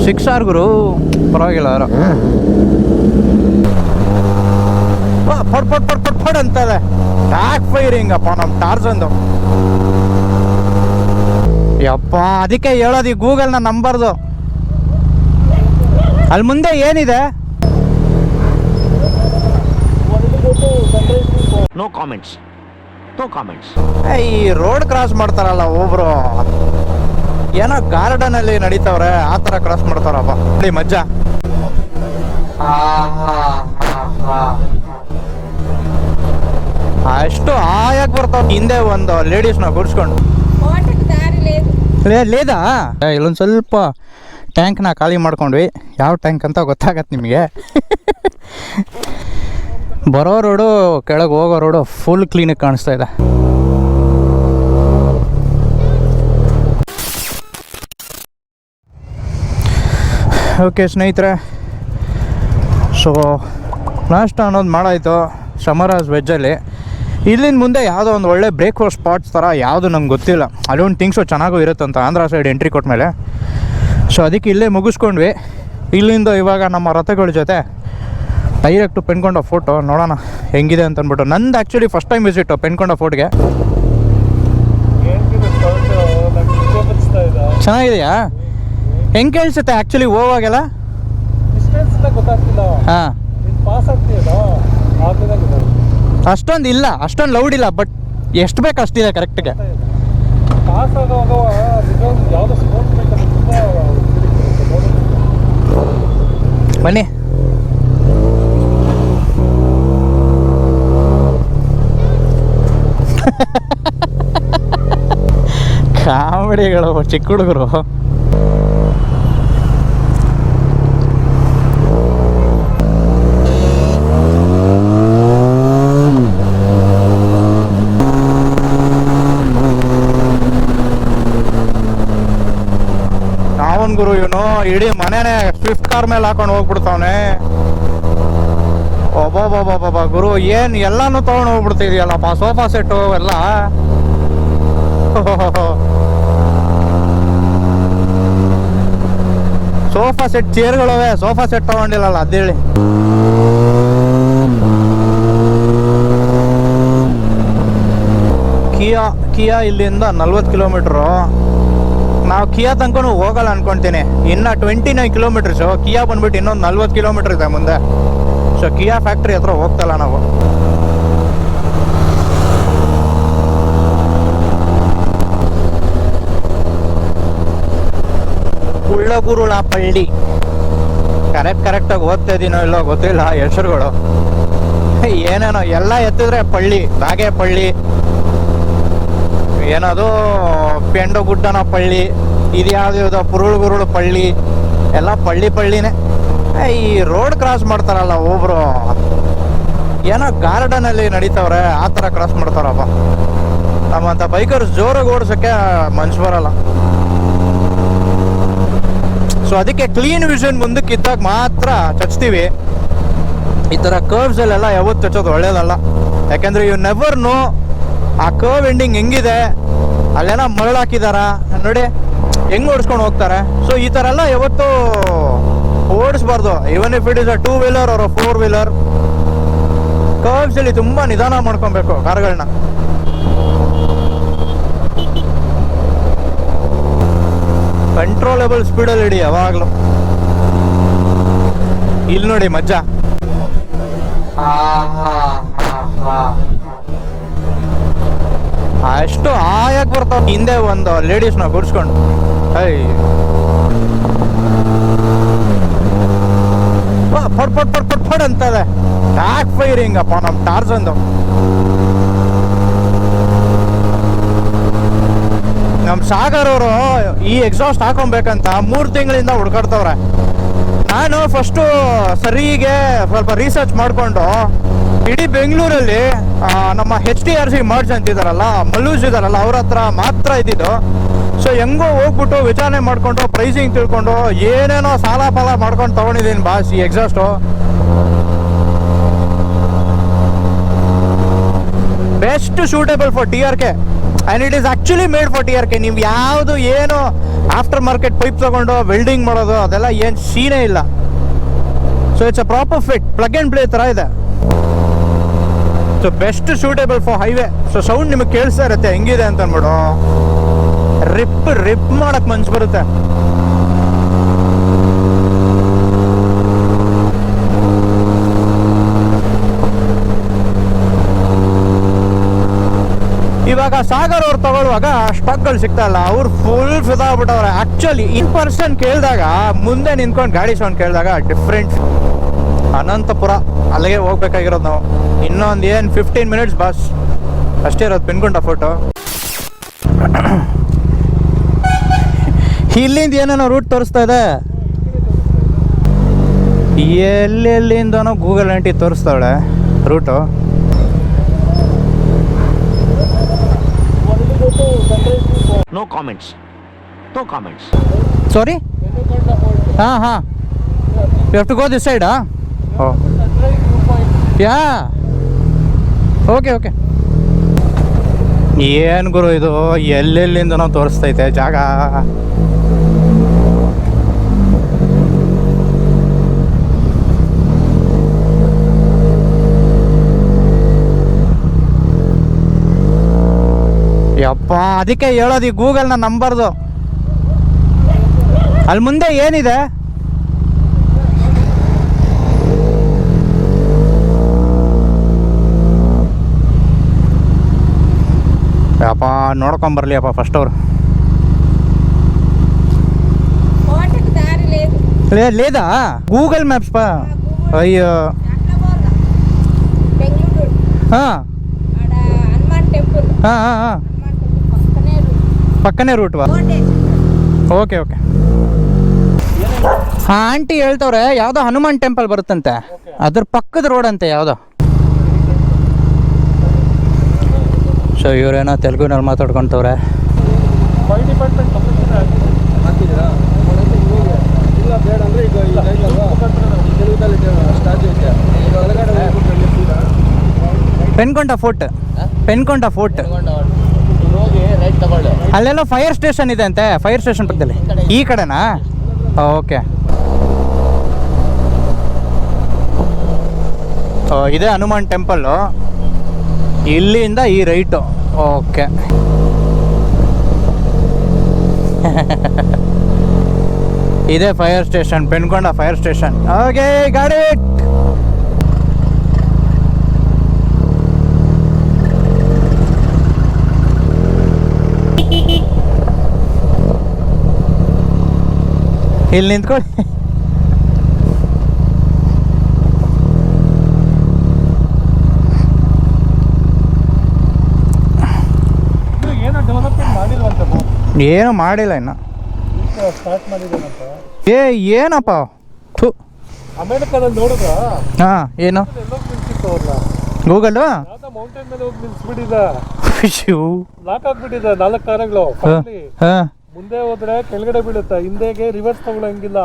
6 ಗುರು, ಪರವಾಗಿಲ್ಲ. ಯಾರು ಪಡ್ ಪಡ್ ಪಡ್ ಪಡ್ ಪಡ್ ಅಂತದೆ. Back firing ಅಪ್ಪ ನಮ್ಮ ಟಾರ್ಜನ್ದು. ಯಪ್ಪ, ಅದಕ್ಕೆ ಹೇಳೋದು ಈ ಗೂಗಲ್ನ ನಂಬರ್ದು. ಅಲ್ಲಿ ಮುಂದೆ ಏನಿದೆ? No comments, no comments. ಈ ರೋಡ್ ಕ್ರಾಸ್ ಮಾಡ್ತಾರಲ್ಲ ಒಬ್ರು, ಏನೋ ಗಾರ್ಡನ್ ಅಲ್ಲಿ ನಡೀತಾವ್ರೆ, ಆ ತರ ಕ್ರಾಸ್ ಮಾಡ್ತಾರಪ್ಪ. ನೋಡಿ ಮಜ್ಜಾ. ಅಷ್ಟು ಆಯಾಗಿ ಬರ್ತಾವ. ಹಿಂದೆ ಒಂದು ಲೇಡೀಸ್ನ ಕೂರಿಸ್ಕೊಂಡು. ಲೇದಾ ಇಲ್ಲೊಂದು ಸ್ವಲ್ಪ ಟ್ಯಾಂಕ್ನ ಖಾಲಿ ಮಾಡ್ಕೊಂಡ್ವಿ. ಯಾವ ಟ್ಯಾಂಕ್ ಅಂತ ಗೊತ್ತಾಗತ್ತೆ ನಿಮಗೆ. ಬರೋ ರೋಡು, ಕೆಳಗೆ ಹೋಗೋ ರೋಡು ಫುಲ್ ಕ್ಲೀನಾಗಿ ಕಾಣಿಸ್ತಾ ಇದೆ. ಓಕೆ ಸ್ನೇಹಿತರೆ, ಸೊ ನಾಷ್ಟ ಅನ್ನೋದು ಮಾಡಾಯಿತು ಸಮರಾಜ್ ವೆಜ್ಜಲ್ಲಿ. ಇಲ್ಲಿಂದ ಮುಂದೆ ಯಾವುದೋ ಒಂದು ಒಳ್ಳೆ ಬ್ರೇಕ್ಫಾಸ್ಟ್ ಸ್ಪಾಟ್ಸ್ ಥರ ಯಾವುದು ನಮ್ಗೆ ಗೊತ್ತಿಲ್ಲ. ಅಲ್ಲೊಂದು ಥಿಂಗ್ಸು ಚೆನ್ನಾಗೂ ಇರುತ್ತಂತ ಆಂಧ್ರ ಸೈಡ್ ಎಂಟ್ರಿ ಕೊಟ್ಟ. ಸೊ ಅದಕ್ಕೆ ಇಲ್ಲೇ ಮುಗಿಸ್ಕೊಂಡ್ವಿ. ಇಲ್ಲಿಂದ ಇವಾಗ ನಮ್ಮ ರಥಗಳ ಜೊತೆ ಡೈರೆಕ್ಟು ಪೆನ್ಕೊಂಡ ಫೋಟೋ ನೋಡೋಣ ಹೆಂಗಿದೆ ಅಂತ ಅಂದ್ಬಿಟ್ಟು. ನಂದು ಆ್ಯಕ್ಚುಲಿ ಫಸ್ಟ್ ಟೈಮ್ ವಿಸಿಟು ಪೆನ್ಕೊಂಡ ಫೋರ್ಟ್ಗೆ. ಚೆನ್ನಾಗಿದೆಯಾ? ಹೆಂಗೆ ಕೇಳಿಸುತ್ತೆ ಆ್ಯಕ್ಚುಲಿ ಹೋವಾಗೆಲ್ಲ? ಹಾಂ, ಅಷ್ಟೊಂದು ಇಲ್ಲ, ಅಷ್ಟೊಂದು ಲೌಡ್ ಇಲ್ಲ, ಬಟ್ ಎಷ್ಟು ಬೇಕು ಅಷ್ಟಿದೆ ಕರೆಕ್ಟ್ಗೆ. ಬನ್ನಿ. ಕಾಮಿಡಿಗಳು ಚಿಕ್ಕ ಹುಡುಗರು. ನಾವನ್ ಗುರು ಇವನು ಇಡೀ ಮನೆನೇ ಸ್ವಿಫ್ಟ್ ಕಾರ್ ಮೇಲೆ ಹಾಕೊಂಡು ಹೋಗ್ಬಿಡ್ತಾವನೆ. ಒಬ್ಬೊಬ್ಬೊಬ್ಬೊಬ್ಬ ಗುರು, ಏನು ಎಲ್ಲಾನು ತೊಗೊಂಡು ಹೋಗ್ಬಿಡ್ತಿದ್ಯಲ್ಲಪ್ಪ. ಸೋಫಾ ಸೆಟ್ಟು ಎಲ್ಲ. ಸೋಫಾ ಸೆಟ್ ಚೇರ್ಗಳವೆ, ಸೋಫಾ ಸೆಟ್ ತಗೊಂಡಿಲ್ಲಲ್ಲ ಅದೇಳಿ. ಕಿಯಾ ಇಲ್ಲಿಂದ 40 ಕಿಲೋಮೀಟ್ರು. ನಾವು ಕಿಯಾ ತನಕ ಹೋಗಲ್ಲ ಅನ್ಕೊತೀನಿ. ಇನ್ನು 29 ಕಿಲೋಮೀಟರ್ಸು. ಕಿಯಾ ಬಂದ್ಬಿಟ್ಟು ಇನ್ನೊಂದು 40 ಕಿಲೋಮೀಟರ್ ಇದೆ ಮುಂದೆ. ಸೊ ಕಿಯಾ ಫ್ಯಾಕ್ಟ್ರಿ ಹತ್ರ ಹೋಗ್ತಲ್ಲ ನಾವು. ಉಳ್ಳಗುರುಳಪಳ್ಳಿ ಕರೆಕ್ಟಾಗಿ ಓದ್ತಾ ಇದೀನೋ ಇಲ್ಲೋ ಗೊತ್ತಿಲ್ಲ ಹೆಸರುಗಳು. ಏನೇನೋ ಎಲ್ಲ ಎತ್ತಿದ್ರೆ ಪಳ್ಳಿ, ಬಾಗೇಪಳ್ಳಿ, ಏನದು ಪೆಂಡಗುಡ್ಡನ ಪಳ್ಳಿ, ಇದು ಯಾವ್ದು ಪುರುಳುಗುರುಳು ಪಳ್ಳಿ, ಎಲ್ಲ ಪಳ್ಳಿನೇ. ಈ ರೋಡ್ ಕ್ರಾಸ್ ಮಾಡ್ತಾರಲ್ಲ ಒಬ್ರು, ಏನೋ ಗಾರ್ಡನ್ ಅಲ್ಲಿ ನಡೀತಾವ್ರೆ, ಆ ಥರ ಕ್ರಾಸ್ ಮಾಡ್ತಾರಪ್ಪ. ನಮ್ಮಂಥ ಬೈಕರ್ಸ್ ಜೋರಾಗಿ ಓಡಿಸೋಕ್ಕೆ ಮನ್ಸು ಬರಲ್ಲ. ಸೊ ಅದಕ್ಕೆ ಕ್ಲೀನ್ ವಿಷನ್ ಮುಂದಕ್ಕೆ ಇದ್ದಾಗ ಮಾತ್ರ ಚಚ್ತೀವಿ. ಈ ಥರ ಕರ್ವ್ಸಲ್ಲೆಲ್ಲ ಯಾವತ್ತು ಚಚ್ಚೋದು ಒಳ್ಳೇದಲ್ಲ. ಯಾಕೆಂದರೆ ಯು ನೆವರ್ ನೋ ಆ ಕರ್ವ್ ಎಂಡಿಂಗ್ ಹೆಂಗಿದೆ, ಅಲ್ಲೇನೋ ಮರಳು ಹಾಕಿದಾರ ನೋಡಿ, ಹೆಂಗೆ ಓಡಿಸ್ಕೊಂಡು ಹೋಗ್ತಾರೆ. ಸೊ ಈ ಥರ ಎಲ್ಲ ಯಾವತ್ತೂ ಓಡಿಸ್ಬಾರ್ದು. Even if it is a 2 wheeler or 4 wheeler. ಕರ್ವ್ಸಲ್ಲಿ ತುಂಬ ನಿಧಾನ ಮಾಡ್ಕೊಬೇಕು ಕಾರ್ಗಳನ್ನ. ಕಂಟ್ರೋಲೇಬಲ್ ಸ್ಪೀಡಲ್ಲಿ ಇಡಿ ಯಾವಾಗಲೂ. ಇಲ್ಲಿ ನೋಡಿ ಮಜ್ಜಾ. ಅಷ್ಟು ಆಯಾಗಿ ಬರ್ತಾವ. ಹಿಂದೆ ಒಂದು ಲೇಡೀಸ್ನ ಕೂರಿಸ್ಕೊಂಡು. ಪಡ್ ಪಡ್ ಪಡ್ ಪಡ್ ಪಡ್ ಅಂತದೆ. ಬ್ಯಾಕ್ ಫೈರಿಂಗ್ ಅಪ್ಪ ನಮ್ಮ ಟಾರ್ಜನ್ದು. ನಮ್ಮ ಸಾಗರ್ ಅವರು ಈ ಎಕ್ಸಾಸ್ಟ್ ಹಾಕೊಬೇಕಂತ 3 ತಿಂಗಳಿಂದ ಹುಡ್ಕಾಡ್ತವ್ರೆ. ನಾನು ಫಸ್ಟು ಸರಿಗೆ ಸ್ವಲ್ಪ ರಿಸರ್ಚ್ ಮಾಡಿಕೊಂಡು ಇಡೀ ಬೆಂಗಳೂರಲ್ಲಿ ನಮ್ಮ HTRC ಮರ್ಜ್ ಅಂತಿದ್ದಾರಲ್ಲ, ಮಲ್ಲೂಸ್ ಇದ್ದಾರಲ್ಲ, ಅವ್ರ ಹತ್ರ ಮಾತ್ರ ಇದ್ದಿದ್ದು. ಸೊ ಹೆಂಗೋ ಹೋಗ್ಬಿಟ್ಟು ವಿಚಾರಣೆ ಮಾಡಿಕೊಂಡು ಪ್ರೈಸಿಂಗ್ ತಿಳ್ಕೊಂಡು ಏನೇನೋ ಸಾಲ ಪಾಲ ಮಾಡ್ಕೊಂಡು ತೊಗೊಂಡಿದ್ದೀನಿ ಬಾಸ್ ಈ exhaust. Best suitable for TRK. And it is actually made for TRK. ನೀವು ಯಾವುದು ಏನು ಆಫ್ಟರ್ ಮಾರ್ಕೆಟ್ ಪೈಪ್ ತೊಗೊಂಡು ವೆಲ್ಡಿಂಗ್ ಮಾಡೋದು ಅದೆಲ್ಲ ಏನು ಸೀನೇ ಇಲ್ಲ. So it's a proper fit, plug and play ಥರ ಇದೆ. So best suitable for highway. So sound ನಿಮಗೆ ಕೇಳಿಸ್ತಾ ಇರುತ್ತೆ ಹೆಂಗಿದೆ ಅಂತ ಅಂದ್ಬಿಡು, ರಿಪ್ ಮಾಡಕ್ಕೆ ಮನ್ಸು ಬರುತ್ತೆ. ಇವಾಗ ಸಾಗರ್ ಅವ್ರು ತಗೊಳ್ಳುವಾಗ ಸ್ಟಾಕ್ಗಳು ಸಿಗ್ತಾ ಇಲ್ಲ, ಅವ್ರು ಫುಲ್ ಫಿದಾಗ್ಬಿಟ್ಟವ್ರೆ. ಆ್ಯಕ್ಚುಲಿ ಇನ್ ಪರ್ಸನ್ ಕೇಳಿದಾಗ, ಮುಂದೆ ನಿಂತ್ಕೊಂಡು ಗಾಡಿ ಸೌಂಡ್ ಕೇಳಿದಾಗ ಡಿಫ್ರೆಂಟ್. ಅನಂತಪುರ ಅಲ್ಲಿಗೆ ಹೋಗ್ಬೇಕಾಗಿರೋದು ನಾವು. ಇನ್ನೊಂದು ಏನು 15 ಮಿನಿಟ್ಸ್ ಬಸ್ ಅಷ್ಟೇ ಇರೋದು ಪೆನ್ಕೊಂಡ ಫೋಟೋ. ಇಲ್ಲಿಂದ ಏನೇನೋ ರೂಟ್ ತೋರಿಸ್ತಾ ಇದೆ, ಎಲ್ಲೆಲ್ಲಿಂದನೋ ಗೂಗಲ್ ಆಂಟಿ ತೋರಿಸ್ತಾವಳೆ route. No comments. No comments. Sorry? ಹಾಂ you have to go this side. Oh yeah okay. ಏನು ಗುರು ಇದು, ಎಲ್ಲೆಲ್ಲಿಂದನೋ ತೋರಿಸ್ತೈತೆ ಜಾಗ. ಯಪ್ಪ, ಅದಕ್ಕೆ ಹೇಳೋದು ಈ ಗೂಗಲ್ನ ನಂಬರ್ದು. ಅಲ್ಲಿ ಮುಂದೆ ಏನಿದೆ? ಯಪ್ಪ ನೋಡ್ಕೊಂಬರ್ಲಿ ಅಪ್ಪ ಫಸ್ಟ್ ಅವರು. లేదా ಗೂಗಲ್ ಮ್ಯಾಪ್ಸ್ ಪಾ. ಅಯ್ಯೋ ಹಾಂ ಪಕ್ಕನೇ ರೂಟ್ವಾ? ಓಕೆ. ಹಾಂ ಆಂಟಿ ಹೇಳ್ತವ್ರೆ ಯಾವುದೋ ಹನುಮಾನ್ ಟೆಂಪಲ್ ಬರುತ್ತಂತೆ, ಅದ್ರ ಪಕ್ಕದ ರೋಡ್ ಅಂತೆ ಯಾವುದೋ. ಸೊ ಇವರೇನೋ ತೆಲುಗುನಲ್ಲಿ ಮಾತಾಡ್ಕೊತವ್ರೆ. ಪೆನ್ಕೊಂಡ ಫೋರ್ಟ್ ಅಲ್ಲೆಲ್ಲೋ ಫೈರ್ ಸ್ಟೇಷನ್ ಇದೆ ಅಂತೆ. ಫೈರ್ ಸ್ಟೇಷನ್ ಪಕ್ಕದಲ್ಲಿ ಈ ಕಡೆನಾ? ಓಕೆ. ಇದೇ ಹನುಮಾನ್ ಟೆಂಪಲ್ಲು, ಇಲ್ಲಿಂದ ಈ ರೈಟು. ಓಕೆ. ಇದೇ fire station, Penukonda fire station. Okay ಗಾಡಿ ಇಲ್ಲಿ ನಿಂತ್ಕೊಳ್ಳಿ. ಏನು ಮಾಡಿಲ್ಲ ಇನ್ನು. ಏನಪ್ಪ ಅಮೆರಿಕದಲ್ಲಿ ನೋಡಿದ್ರ? ಹಾಂ ಏನು ಗೂಗಲ್ಲು ಲಾಕ್ ಆಗ್ಬಿಟ್ಟಿದೆ 4 ಕಾರುಗಳು. ಹಾಂ ಮುಂದೆ ಹೋದ್ರೆ ಕೆಳಗಡೆ ಬೀಳುತ್ತೆ, ಹಿಂದೆಗೆ ರಿವರ್ಸ್ ತಗೊಳಂಗಿಲ್ಲ.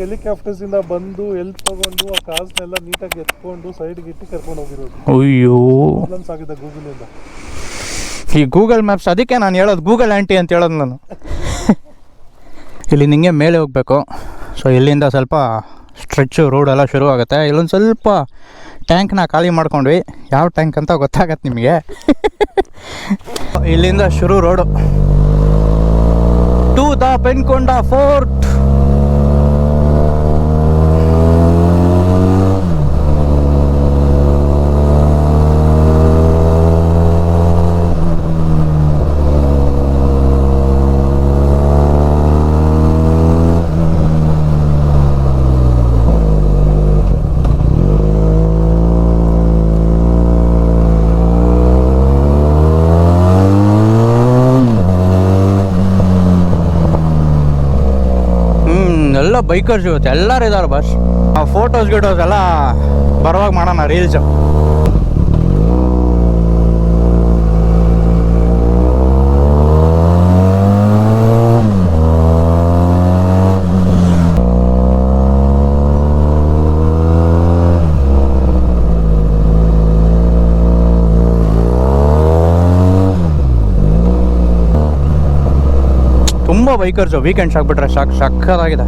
ಹೆಲಿಕಾಪ್ಟರ್ಸ್ ಇಂದ ಬಂದು ಹೆಲ್ಪ್ ತಗೊಂಡು ಆ ಕಾರ್ಸ್ನೆಲ್ಲ ನೀಟಾಗಿ ಎತ್ಕೊಂಡು ಸೈಡ್ಗೆ ಇಟ್ಟು ಕರ್ಕೊಂಡು ಹೋಗಿರೋದು. ಅಯ್ಯೋ ಪ್ರಾಬ್ಲಮ್ಸ್ ಆಗಿದೆ ಗೂಗಲ್ ಇಂದ. ಈ ಗೂಗಲ್ ಮ್ಯಾಪ್ಸ್, ಅದಕ್ಕೆ ನಾನು ಹೇಳೋದು ಗೂಗಲ್ ಆಂಟಿ ಅಂತ ಹೇಳೋದು ನಾನು. ಇಲ್ಲಿ ನಿಂಗೆ ಮೇಲೆ ಹೋಗಬೇಕು. ಸೊ ಇಲ್ಲಿಂದ ಸ್ವಲ್ಪ ಸ್ಟ್ರೆಚ್ಚು ರೋಡೆಲ್ಲ ಶುರು ಆಗುತ್ತೆ. ಇಲ್ಲೊಂದು ಸ್ವಲ್ಪ ಟ್ಯಾಂಕ್ನ ಖಾಲಿ ಮಾಡ್ಕೊಂಡ್ವಿ. ಯಾವ ಟ್ಯಾಂಕ್ ಅಂತ ಗೊತ್ತಾಗತ್ತೆ ನಿಮಗೆ. ಇಲ್ಲಿಂದ ಶುರು ರೋಡು ಟು ದ ಪೆನ್ಕೊಂಡ ಫೋರ್ಟ್. ಎಲ್ಲ ಬೈಕರ್ಸ್ ಇವತ್ತು ಎಲ್ಲರೂ ಇದ್ದಾರೆ ಬಸ್. ಫೋಟೋಸ್ ಗಿಟೋಸ್ ಎಲ್ಲ ಬರುವಾಗ ಮಾಡೋಣ ರೀಲ್ಸು. ತುಂಬ ಬೈಕರ್ಸು ವೀಕೆಂಡ್ಸ್ ಆಗಿಬಿಟ್ರೆ ಸಕ್ಕತ್ತಾಗಿದೆ.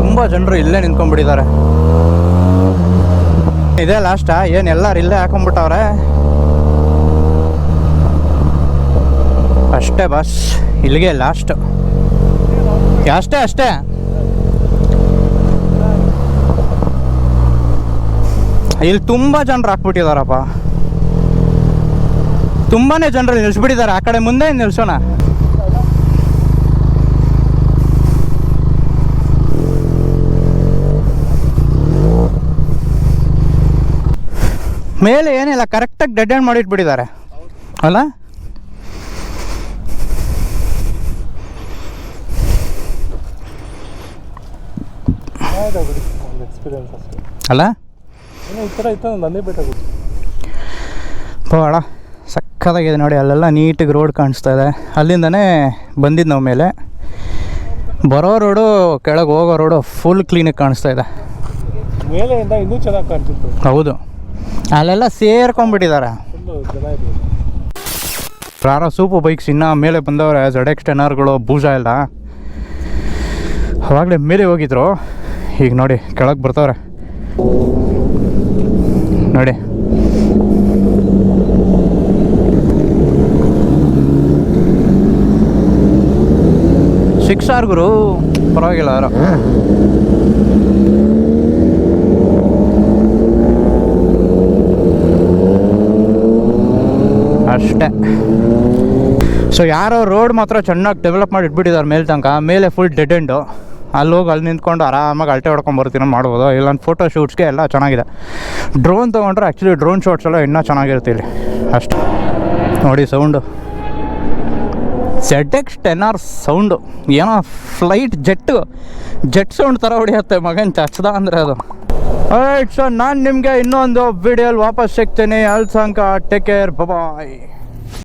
ತುಂಬ ಜನರು ಇಲ್ಲೇ ನಿಂತ್ಕೊಂಡ್ಬಿಟ್ಟಿದ್ದಾರೆ. ಇದೇ ಲಾಸ್ಟಾ? ಏನು ಎಲ್ಲರೂ ಇಲ್ಲೇ ಹಾಕೊಂಡ್ಬಿಟ್ಟವ್ರೆ ಅಷ್ಟೇ ಬಸ್, ಇಲ್ಲಿಗೆ ಲಾಸ್ಟ್. ಅಷ್ಟೇ ಇಲ್ಲಿ ತುಂಬ ಜನರು ಹಾಕ್ಬಿಟ್ಟಿದಾರಪ್ಪ. ತುಂಬಾ ಜನರು ನಿಲ್ಲಿಸ್ಬಿಟ್ಟಿದ್ದಾರೆ. ಆ ಕಡೆ ಮುಂದೆ ನಿಲ್ಸೋಣ. ಮೇಲೆ ಏನಿಲ್ಲ, ಕರೆಕ್ಟಾಗಿ ಡೆಡ್ ಎಂಡ್ ಮಾಡಿಟ್ಬಿಟ್ಟಿದ್ದಾರೆ ಅಲ್ಲ. ಎಕ್ಸ್ಪೀರಿಯನ್ಸ್ ಅಷ್ಟೇ ಅಲ್ಲ. ಈ ಥರ ಇತ್ತು ನನ್ನೇ ಬೇಕಾಗುತ್ತೆ. ಭಾಳ ಸಕ್ಕತ್ತಾಗಿದೆ ನೋಡಿ. ಅಲ್ಲೆಲ್ಲ ನೀಟಿಗೆ ರೋಡ್ ಕಾಣಿಸ್ತಾ ಇದೆ. ಅಲ್ಲಿಂದನೇ ಬಂದಿದ್ದು ನಾವು ಮೇಲೆ. ಬರೋ ರೋಡು ಕೆಳಗೆ ಹೋಗೋ ರೋಡು ಫುಲ್ ಕ್ಲೀನಾಗಿ ಕಾಣಿಸ್ತಾ ಇದೆ. ಮೇಲೆಯಿಂದ ಇನ್ನೂ ಚೆನ್ನಾಗಿ ಕಾಣ್ತಿತ್ತು. ಹೌದು, ಅಲ್ಲೆಲ್ಲ ಸೇರ್ಕೊಂಡ್ಬಿಟ್ಟಿದ್ದಾರೆ. ಫುಲ್ಲು ಜನ ಇರಲಿಲ್ಲ. ಪ್ರಾರ ಸೂಪು ಬೈಕ್ಸ್ ಇನ್ನೂ ಮೇಲೆ ಬಂದವ್ರೆ. ZX 10Rಗಳು ಬೂಜ ಎಲ್ಲ ಅವಾಗಲೇ ಮೇಲೆ ಹೋಗಿದ್ರು. ಈಗ ನೋಡಿ ಕೆಳಗೆ ಬರ್ತವ್ರೆ ನೋಡಿ. 6R ಗುರು, ಪರವಾಗಿಲ್ಲ ಯಾರು. ಅಷ್ಟೇ. ಸೊ ಯಾರೋ ರೋಡ್ ಮಾತ್ರ ಚೆನ್ನಾಗಿ ಡೆವಲಪ್ ಮಾಡಿ ಇಟ್ಬಿಟ್ಟಿದ್ದಾರೆ ಮೇಲೆ ತನಕ. ಮೇಲೆ ಫುಲ್ ಡೆಡ್ ಎಂಡು. ಅಲ್ಲಿ ಹೋಗಿ ಅಲ್ಲಿ ನಿಂತ್ಕೊಂಡು ಆರಾಮಾಗಿ ಅಳತೆ ಹೊಡ್ಕೊಂಬರ್ತೀನೋ ಮಾಡ್ಬೋದು. ಇಲ್ಲ ಫೋಟೋ ಶೂಟ್ಸ್ಗೆ ಎಲ್ಲ ಚೆನ್ನಾಗಿದೆ. ಡ್ರೋನ್ ತೊಗೊಂಡ್ರೆ ಆ್ಯಕ್ಚುಲಿ ಡ್ರೋನ್ ಶಾಟ್ಸ್ ಎಲ್ಲ ಇನ್ನೂ ಚೆನ್ನಾಗಿರುತ್ತೆ ಇಲ್ಲಿ. ಅಷ್ಟೇ ನೋಡಿ ಸೌಂಡು. ZX 10R ಸೌಂಡು ಏನೋ ಫ್ಲೈಟ್ ಜೆಟ್ ಸೌಂಡ್ ಥರ ಹೊಡಿಯುತ್ತೆ ಮಗನ್ ಚಚ್ದ ಅಂದರೆ ಅದು. ರೈಟ್, ಸೊ ನಾನು ನಿಮಗೆ ಇನ್ನೊಂದು ವಿಡಿಯೋಲಿ ವಾಪಸ್ ಸಿಗ್ತೀನಿ. ಅಲ್ಲಿ ತನಕ ಟೇಕ್ ಕೇರ್, ಬಾಯ್.